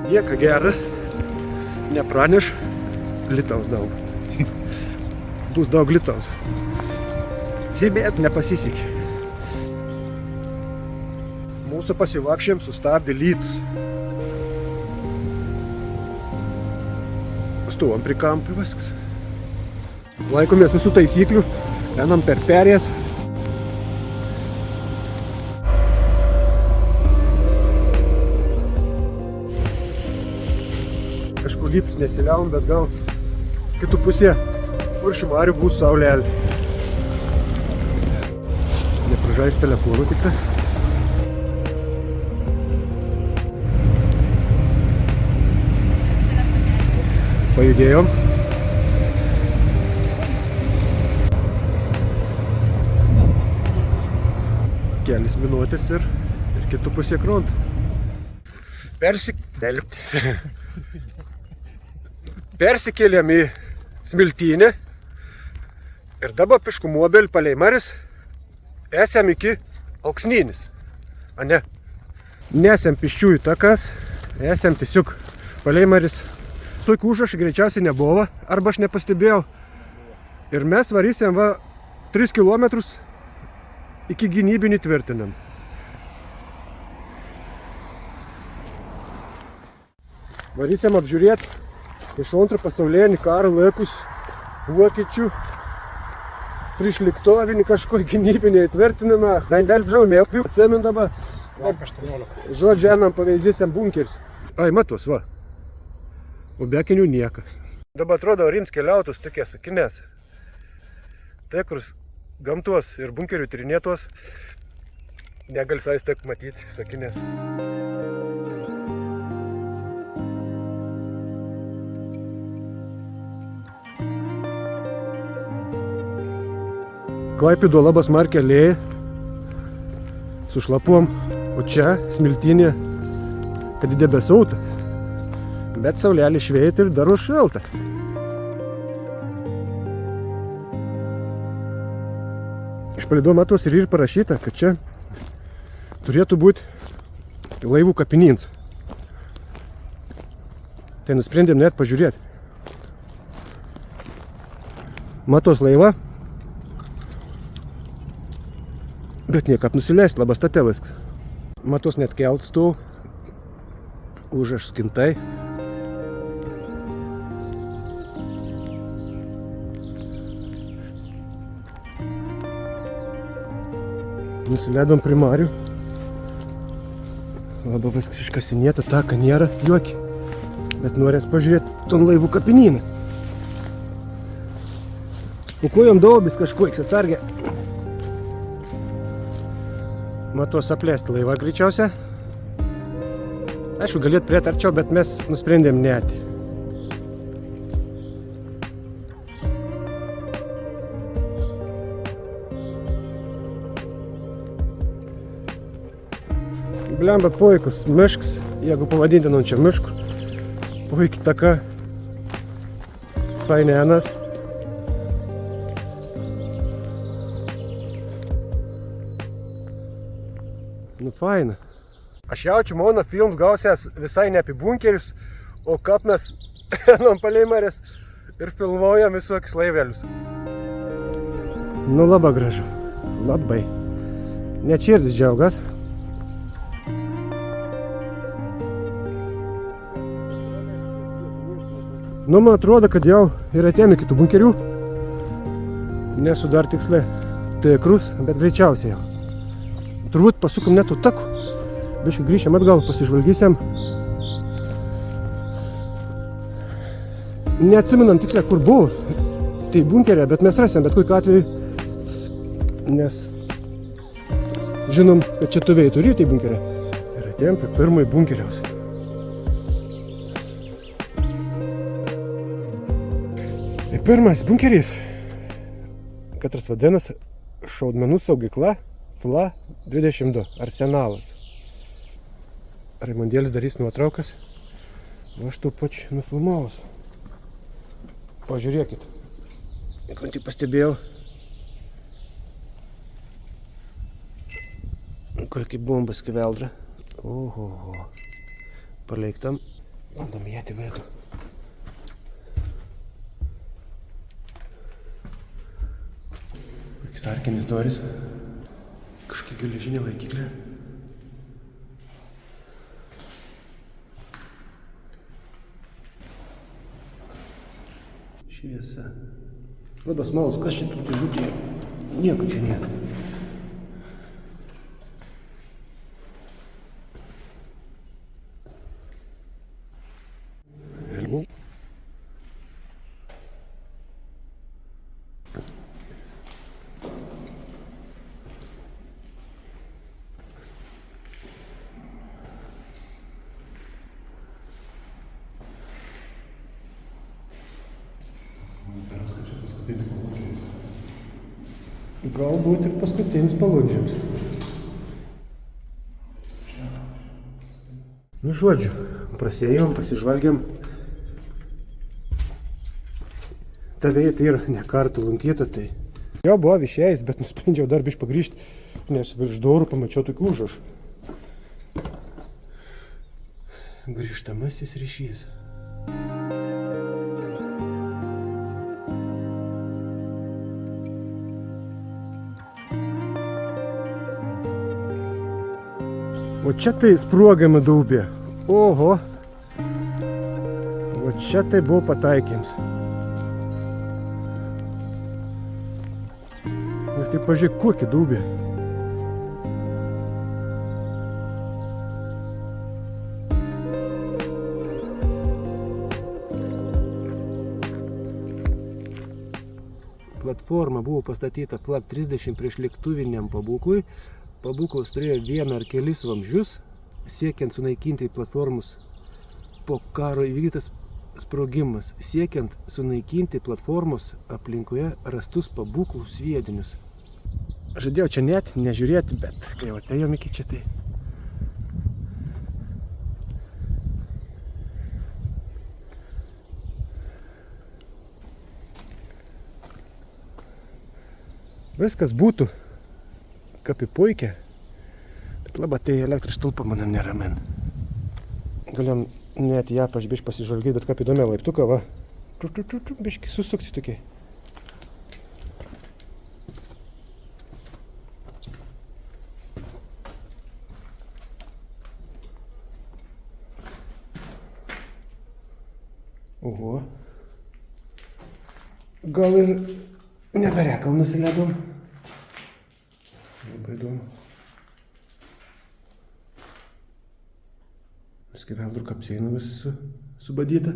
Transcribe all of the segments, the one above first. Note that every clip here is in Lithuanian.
Nieka gera, nepraneš, lietaus daug. Bus daug lietaus. Cibės nepasisekė. Mūsų pasivakščiam sustabdė lytus. Stovom prie kampų viskas. Laikomės visų taisyklių, einam per perėjas. Kažkur lytus nesiliavom, bet gal kitų pusė Kuršių marių bus saulelė. Nepražais telefonų tik tai. Pajudėjom. Kelis minutės ir kitų pusė kronto. Persikėlėm į Smiltynę ir dabar pišku mobilį palei maris esam iki Alksnynis. Ane? Nesam piščiųjų takas, esam tiesiog palei maris. Tokių užrašų greičiausiai nebuvo, arba aš nepastebėjau. Ir mes varysim 3 kilometrus iki gynybinį tvirtinam. Varysim apžiūrėti iš antro pasaulinį karą laikus vokiečių prišliktovinį kažko gynybinį įtvirtinimą. Dailbžaumė, atsimint dabar. Žodžiu, einam pavyzdysam bunkerius. Ai, matos, va. O be akinių nieka. Dabar atrodo rims keliautus tokie sakinės. Tai, kur gamtos ir bunkerių tyrinėtos, negali sais taip matyti sakinės. Klaipėdo labas markė lėja, sušlapuom, o čia Smiltynė, kad debesauta, bet saulelė šveita ir daro šalta. Iš palydų matos ir parašyta, kad čia turėtų būti laivų kapinys. Tai nusprendėm net pažiūrėti. Matos laiva, bet niekap nusileist, labas tate viskas. Matos net kelt stų, užraš skintai. Nusileidom prie marių. Labai viskas iškasinėta, taka nėra juoki. Bet norės pažiūrėti ton laivų kapinyną. O ko jom daubis kažkoks atsargė? Matos aplėsti laivą greičiausia. Aišku, galėt prieit arčiau, bet mes nusprendėm net. Blemba puikus miškas, jeigu pavadintinom čia mišku. Puikiai taka. Fainenas. Nu faina. Aš jaučiu, mano films gausias visai ne apie bunkerius, o kap mes einam palei marės ir filmuojam visokius laivelius. Nu labai gražu. Labai. Net širdis džiaugas. Nu, man atrodo, kad jau ir atėjome kitų bunkerių. Nesu dar tiksliai tikrus, bet greičiausiai jau. Turbūt pasukom netų takų. Biškai grįšim atgal, pasižvalgysim. Neatsiminam tiksliai, kur buvo. Tai bunkerė, bet mes rasim, bet kokiu atveju. Nes žinom, kad čia tuvėjai turi tai bunkerė. Ir atėjom prie pirmąjį bunkeriaus. Ir pirmas bunkeris, katras vadinasi šaudmenų saugykla FLA 22 Arsenalas. Raimondėlis darys nuotraukas. O aš tų pačiu nufilmavus. Pažiūrėkit. Kur tik pastebėjau. Kokį bombą skeveldrą. Oho. Paleiktam. Bandom įėti vidų. Kokiais arkinis duris. Kažkokia geležinė laikiklė. Šviesa. Labas malus, kas šitų dėžutėje? Nieko čia nėra. Vėliau. Galbūt ir paskutinis palūdžiams. Nu, žodžiu, prasėjom, pasižvalgiam. Ta vieta yra ne kartą lankyta, tai jau buvo išėjęs, bet nusprendžiau dar biškį pagrįžti, nes virš durų pamačiau tokį užrašą. Grįžtamasis ryšys. O čia tai sprogiama duobė. Oho. O čia tai buvo pataikymas. Nes tai pažiūrėk, kokia duobė. Platforma buvo pastatyta flag 30 prieš lėktuviniam pabūklui. Pabūklas turėjo vieną ar kelis vamzdžius, siekiant sunaikinti platformus. Po karo įvykdytas sprogimas, siekiant sunaikinti platformos aplinkoje rastus pabūklų sviedinius. Žadėjau čia net nežiūrėti, bet kai jau atėjom iki čia tai. Viskas būtų kaip į puikia, bet labai tai elektros stulpą manam neramin. Galim net ją biškį pasižvalgyti, bet kaip įdomia laiptuką, va. Biškį susukti tokiai. Oho. Gal ir neberekal nusileidom. Labai įdomu. Skeveldrų kapsėjimą visi subadyta.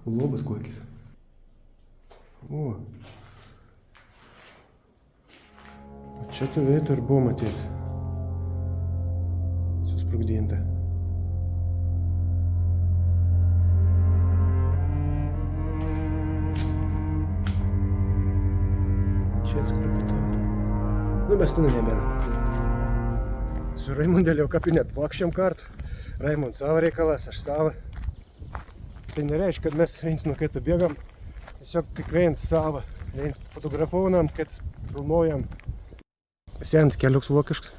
Lobas kokis. O. Čia tų vietų ir buvo matyti. Susprogdinta. Čia atskriputa. Nu, mes ten nebėra. Su Raimundėliau kapinę plakščiam kartu. Raimund savo reikalas, aš savo. Tai nereiškia, kad mes viens nuo kito bėgam. Tiesiog kiekvienas savo. Viens fotografuojam, kitas filmuojam. Senas keliuks vokiškas.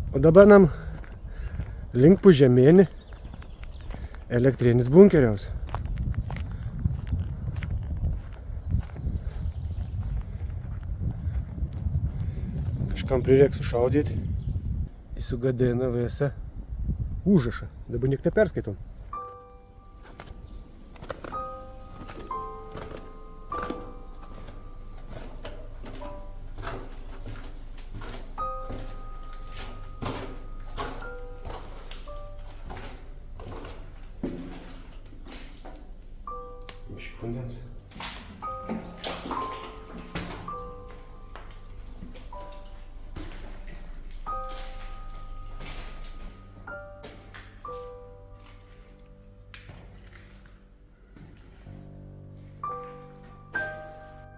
O dabar nam link Pužemėnį elektrinis bunkeriaus. Kažkam prireiks sušaudyti. Jis sugadina visą užrašą. Dabar niek neperskaitom. Biškį vandens.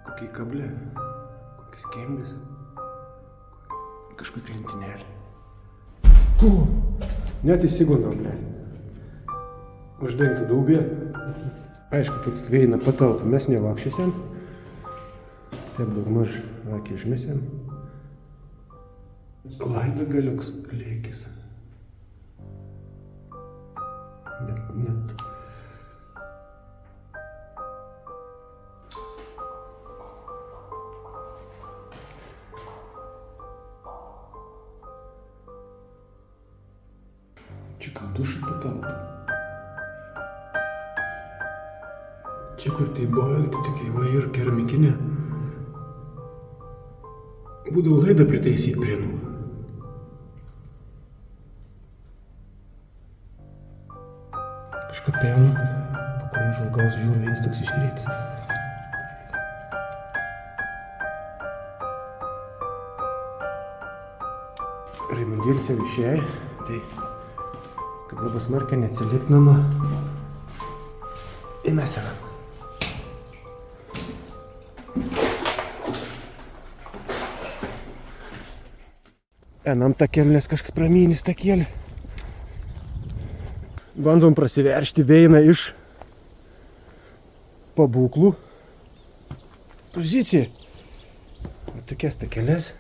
Kokie kablė, kokias kembės, kažkokia klintinėlė. Net įsigundom, blė. Uždengti dūbė. Aišku, po kiekvieną patalpą mes nevakščiusiam. Taip daugmaž akį išmėsiam. Laida galiuks lėkis. Net. Čia kaip dušo patalpa. Čia kur tai balti tokie va ir keramikinė. Būdavo laidą pritaisyti prie nu. Kažkaip tai jau, po kuriam žvalgaus žiūriu, vienas toks iškreitis. Raimundėlis jau išėjo, tai kad labai smarkiai neatsilikti nuo įmėsime. Enam takelį, nes kažkas pramynis takelį. Bandom prasiveršti veiną iš pabūklų. Pozicija. O tokias takelės.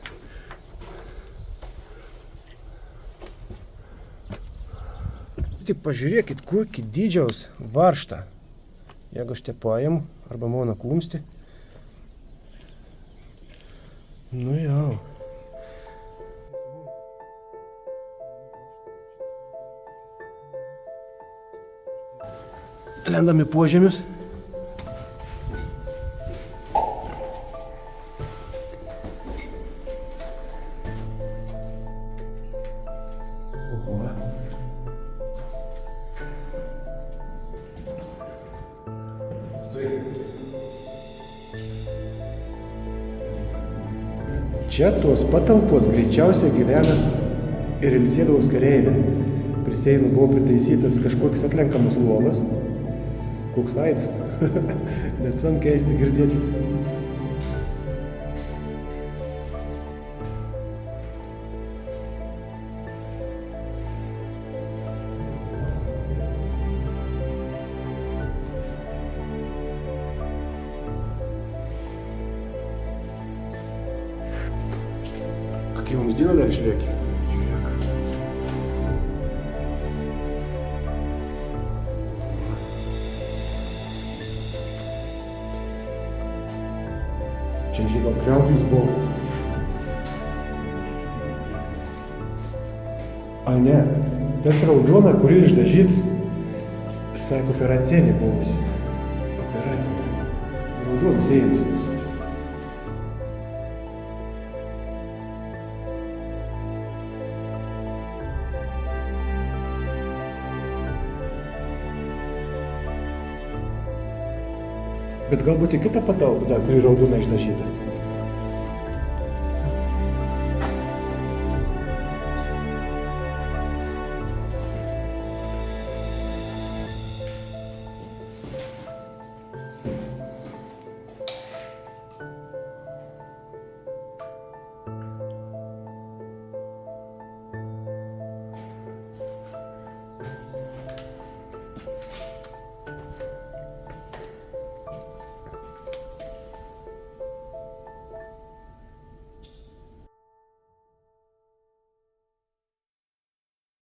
Tik pažiūrėkit, kokį dydžiaus varžtą. Jeigu aš te paimu, arba moną kumsti. Nu jau. Lendam į požemius. Oho. Čia tos patalpos greičiausiai gyvena ir ilsėdavos kareivė. Prie sienų buvo pritaisytas kažkoks atlenkamas lovas. Koks aids. Net sam keisti girdėti. Kokie mums dieną dar išliekė? Žiūrėk. Čia žydo kriauklis buvo. A ne, tas raudona, kuri išdažyt, visai kooperacinė buvusi. Kooperatinė. Raudon sėjas. Bet galbūt į kitą patalpą, kuri raudona išdažyta.